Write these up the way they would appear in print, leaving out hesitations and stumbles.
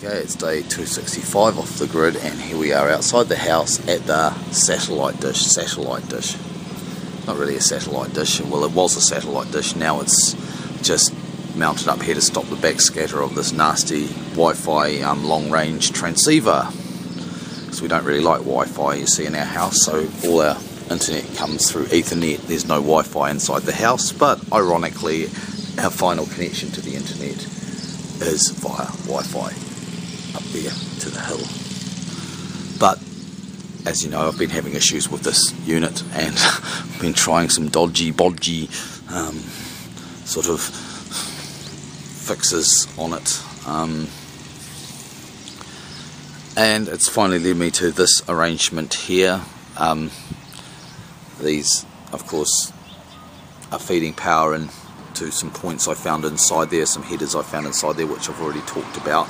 Okay, it's day 265 off the grid, and here we are outside the house at the satellite dish. Not really a satellite dish, well it was a satellite dish, now it's just mounted up here to stop the backscatter of this nasty Wi-Fi long-range transceiver. So we don't really like Wi-Fi, you see, in our house, so all our internet comes through Ethernet. There's no Wi-Fi inside the house, but ironically our final connection to the internet is via Wi-Fi up there to the hill. But as you know, I've been having issues with this unit, and I've been trying some dodgy sort of fixes on it, and it's finally led me to this arrangement here. These of course are feeding power in to some points I found inside there, some headers I found inside there which I've already talked about,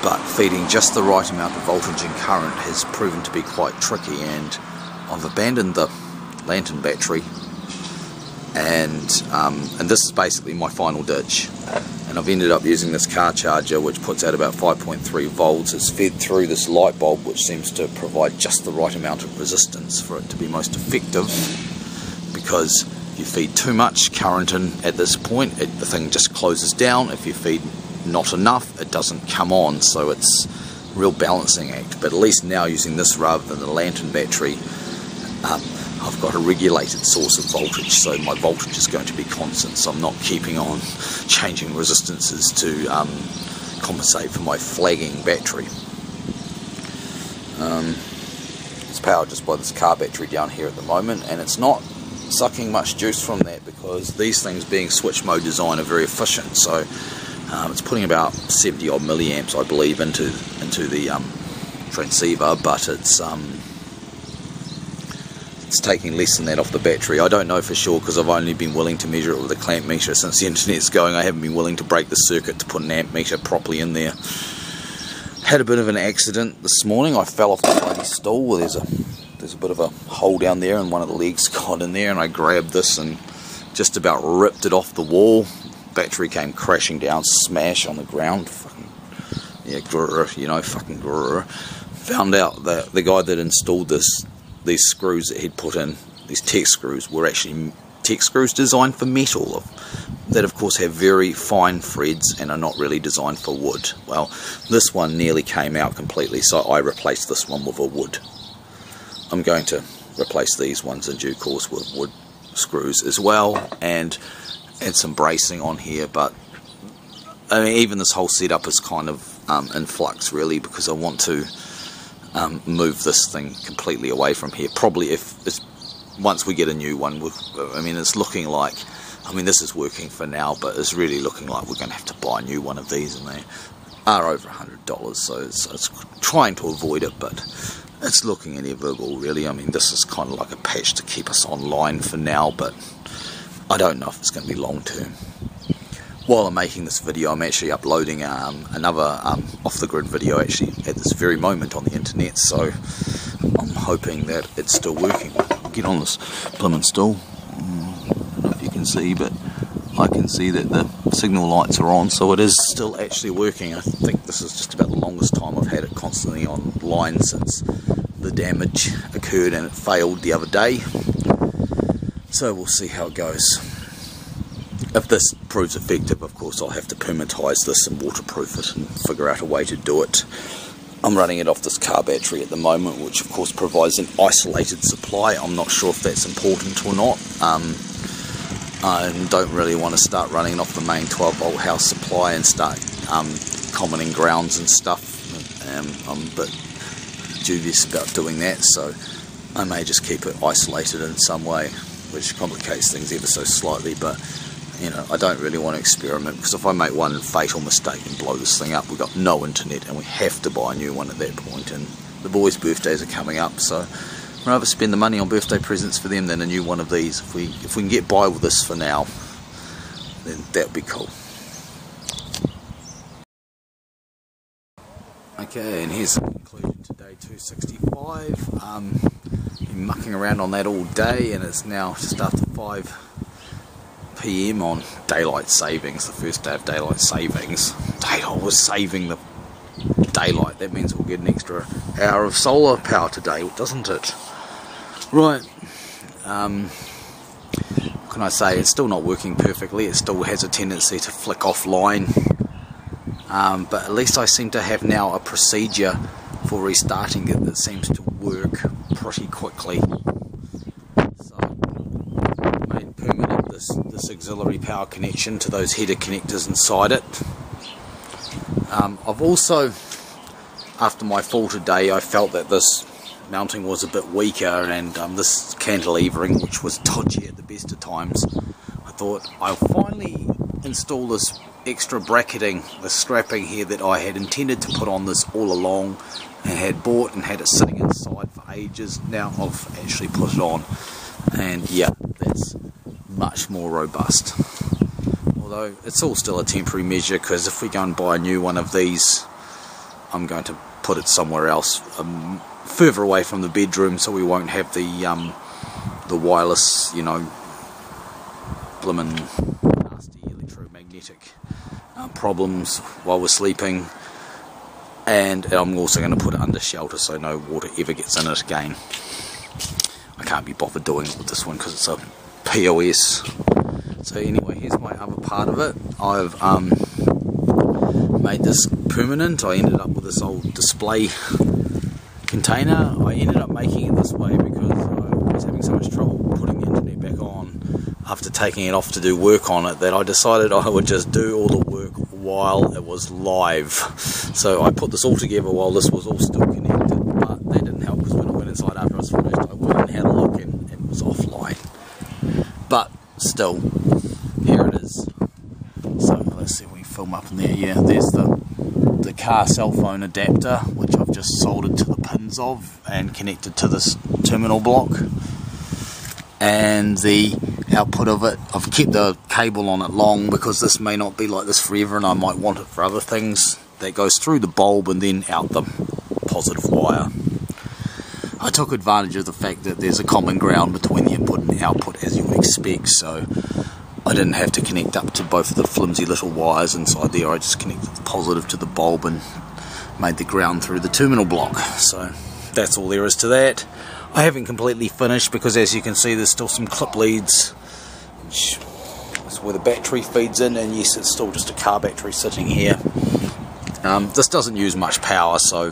but feeding just the right amount of voltage and current has proven to be quite tricky, and I've abandoned the lantern battery, and this is basically my final ditch, and I've ended up using this car charger which puts out about 5.3 volts. It's fed through this light bulb which seems to provide just the right amount of resistance for it to be most effective, because if you feed too much current in at this point, the thing just closes down. If you feed not enough, it doesn't come on, so it's a real balancing act. But at least now, using this rather than the lantern battery, I've got a regulated source of voltage, so my voltage is going to be constant, so I'm not keeping on changing resistances to compensate for my flagging battery. It's powered just by this car battery down here at the moment, and it's not sucking much juice from that because these things, being switch mode design, are very efficient. So it's putting about 70 odd milliamps, I believe, into the transceiver, but it's taking less than that off the battery. I don't know for sure because I've only been willing to measure it with a clamp measure since the internet's going. I haven't been willing to break the circuit to put an amp meter properly in there. Had a bit of an accident this morning. I fell off the bloody stool. There's a bit of a hole down there and one of the legs got in there, and I grabbed this and just about ripped it off the wall. Battery came crashing down, smash on the ground. Fucking, yeah, grrr, you know, fucking grrr. Found out that the guy that installed these screws that he'd put in, these tech screws, were actually tech screws designed for metal, that of course have very fine threads and are not really designed for wood. Well, this one nearly came out completely, so I replaced this one with a wood. I'm going to replace these ones in due course with wood screws as well, and add some bracing on here. But I mean, even this whole setup is kind of in flux really, because I want to move this thing completely away from here. Probably once we get a new one, I mean, it's looking like, I mean, this is working for now, but it's really looking like we're going to have to buy a new one of these, and they are over $100, so it's trying to avoid it, but it's looking inevitable really. I mean, this is kind of like a patch to keep us online for now, but I don't know if it's going to be long term. While I'm making this video, I'm actually uploading another off-the-grid video actually at this very moment on the internet, so I'm hoping that it's still working. I'll get on this blimmin' stool. I don't know if you can see, but I can see that the signal lights are on, so it is still actually working. I think this is just about the longest time I've had it constantly online since the damage occurred and it failed the other day. So we'll see how it goes. If this proves effective, of course I'll have to permatise this and waterproof it and figure out a way to do it. I'm running it off this car battery at the moment, which of course provides an isolated supply. I'm not sure if that's important or not. I don't really want to start running off the main 12 volt house supply and start commoning grounds and stuff. I'm a bit dubious about doing that, so I may just keep it isolated in some way, which complicates things ever so slightly. But you know, I don't really want to experiment, because if I make one fatal mistake and blow this thing up, we've got no internet and we have to buy a new one at that point, and the boys' birthdays are coming up, so I'd rather spend the money on birthday presents for them than a new one of these. If we can get by with this for now, then that would be cool. Okay, and here's the conclusion to day 265. Been mucking around on that all day, and it's now just after 5 PM on daylight savings, the first day of daylight savings. I was saving the daylight. That means we'll get an extra hour of solar power today, doesn't it? Right. What can I say? It's still not working perfectly. It still has a tendency to flick offline. But at least I seem to have now a procedure for restarting it that seems to work pretty quickly. So I made permanent this auxiliary power connection to those header connectors inside it. I've also, after my fall today, I felt that this mounting was a bit weaker, and this cantilevering, which was dodgy at the best of times, I thought I'll finally install this extra bracketing, the strapping here that I had intended to put on this all along and had bought and had it sitting inside for ages. Now I've actually put it on, and yeah, that's much more robust. Although it's all still a temporary measure, because if we go and buy a new one of these, I'm going to put it somewhere else, further away from the bedroom, so we won't have the wireless, you know, blimmin' nasty electromagnetic problems while we're sleeping. And I'm also going to put it under shelter so no water ever gets in it again. I can't be bothered doing it with this one because it's a POS. So anyway, here's my other part of it. I've made this permanent. I ended up with this old display container. I ended up making it this way because I was having so much trouble putting the internet back on after taking it off to do work on it, that I decided I would just do all the work while it was live. So I put this all together while this was all still connected, but that didn't help, because when I went inside after I was finished, I went and had a look and it was offline. But still, here it is. So let's see if we can film up in there. Yeah, there's the car cell phone adapter, which I've just soldered to the pins of and connected to this terminal block. And the output of it, I've kept the cable on it long because this may not be like this forever and I might want it for other things. That goes through the bulb and then out the positive wire. I took advantage of the fact that there's a common ground between the input and the output, as you would expect, so I didn't have to connect up to both of the flimsy little wires inside there. I just connected the positive to the bulb and made the ground through the terminal block. So that's all there is to that. I haven't completely finished because, as you can see, there's still some clip leads, which is where the battery feeds in, and yes, it's still just a car battery sitting here. This doesn't use much power, so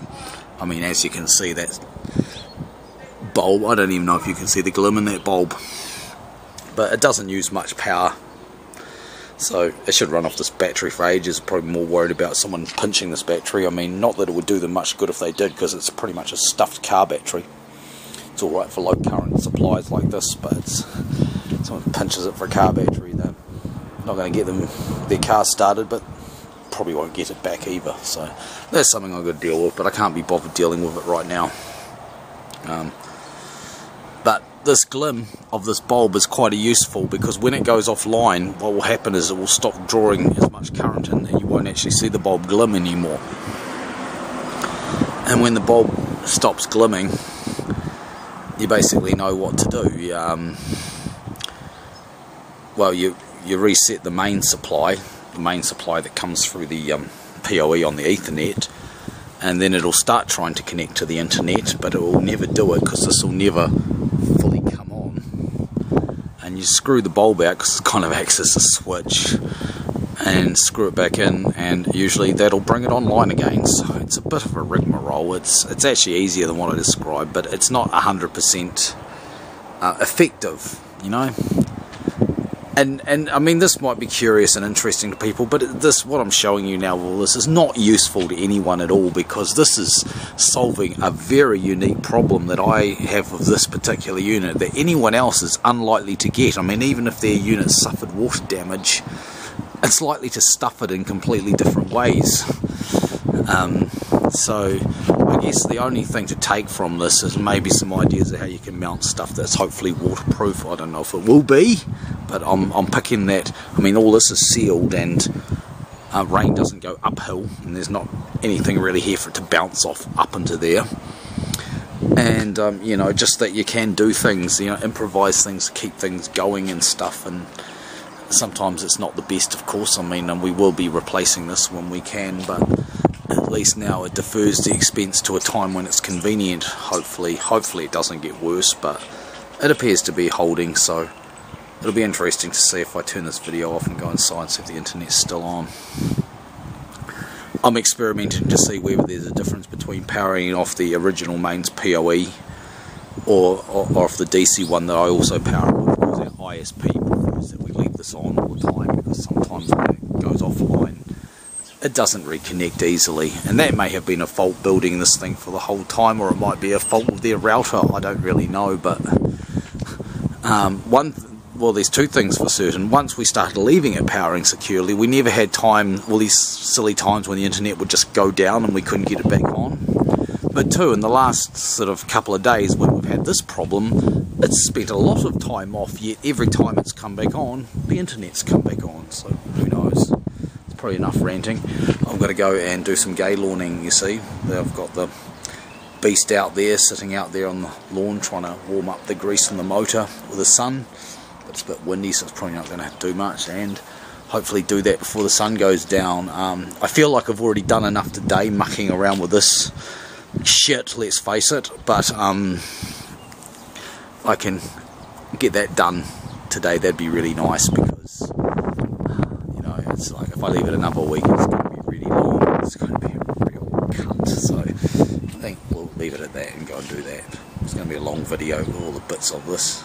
I mean, as you can see, that bulb, I don't even know if you can see the glim in that bulb, but it doesn't use much power, so it should run off this battery for ages. Probably more worried about someone pinching this battery. I mean, not that it would do them much good if they did, because it's pretty much a stuffed car battery. It's alright for low current supplies like this, but if someone pinches it for a car battery, they're not going to get their car started, but probably won't get it back either. So that's something I've got to deal with, but I can't be bothered dealing with it right now. But this glim of this bulb is quite useful, because when it goes offline, what will happen is it will stop drawing as much current in, and you won't actually see the bulb glim anymore. And when the bulb stops glimming, you basically know what to do. Well, you reset the main supply that comes through the PoE on the Ethernet, and then it'll start trying to connect to the internet, but it will never do it because this will never fully come on. And you screw the bulb out, because it kind of acts as a switch, and screw it back in, and usually that'll bring it online again. So it's a bit of a rigmarole. It's actually easier than what I described, but it's not 100% effective, you know. And I mean, this might be curious and interesting to people, but what I'm showing you now, well, this is not useful to anyone at all, because this is solving a very unique problem that I have with this particular unit that anyone else is unlikely to get. I mean, even if their unit suffered water damage, it's likely to stuff it in completely different ways. So I guess the only thing to take from this is maybe some ideas of how you can mount stuff that's hopefully waterproof. I don't know if it will be, but I'm picking that. I mean, all this is sealed, and rain doesn't go uphill, and there's not anything really here for it to bounce off up into there. And you know, just that you can do things, you know, improvise things to keep things going and stuff. And sometimes it's not the best, of course. I mean, we will be replacing this when we can, but at least now it defers the expense to a time when it's convenient. Hopefully it doesn't get worse, but it appears to be holding, so it'll be interesting to see if I turn this video off and go inside and see if the internet's still on. I'm experimenting to see whether there's a difference between powering off the original mains PoE or off the DC one that I also power with, because our ISP prefers that we leave this on all the time, because sometimes when it goes offline it doesn't reconnect easily, and that may have been a fault building this thing for the whole time, or it might be a fault of their router. I don't really know, but well, there's two things for certain. Once we started leaving it powering securely, we never had time, all these silly times when the internet would just go down and we couldn't get it back on. But two, in the last sort of couple of days when we've had this problem, it's spent a lot of time off, yet every time it's come back on, the internet's come back on, so who knows. It's probably enough ranting. I'm going to go and do some gay lawning, you see. I've got the beast out there, sitting out there on the lawn, trying to warm up the grease in the motor with the sun. But it's a bit windy, so it's probably not going to do much, and hopefully do that before the sun goes down. I feel like I've already done enough today mucking around with this shit, let's face it, but I can get that done today. That'd be really nice, because you know, it's like if I leave it another week, it's going to be really long. It's going to be a real cunt, so I think we'll leave it at that and go and do that. It's going to be a long video with all the bits of this.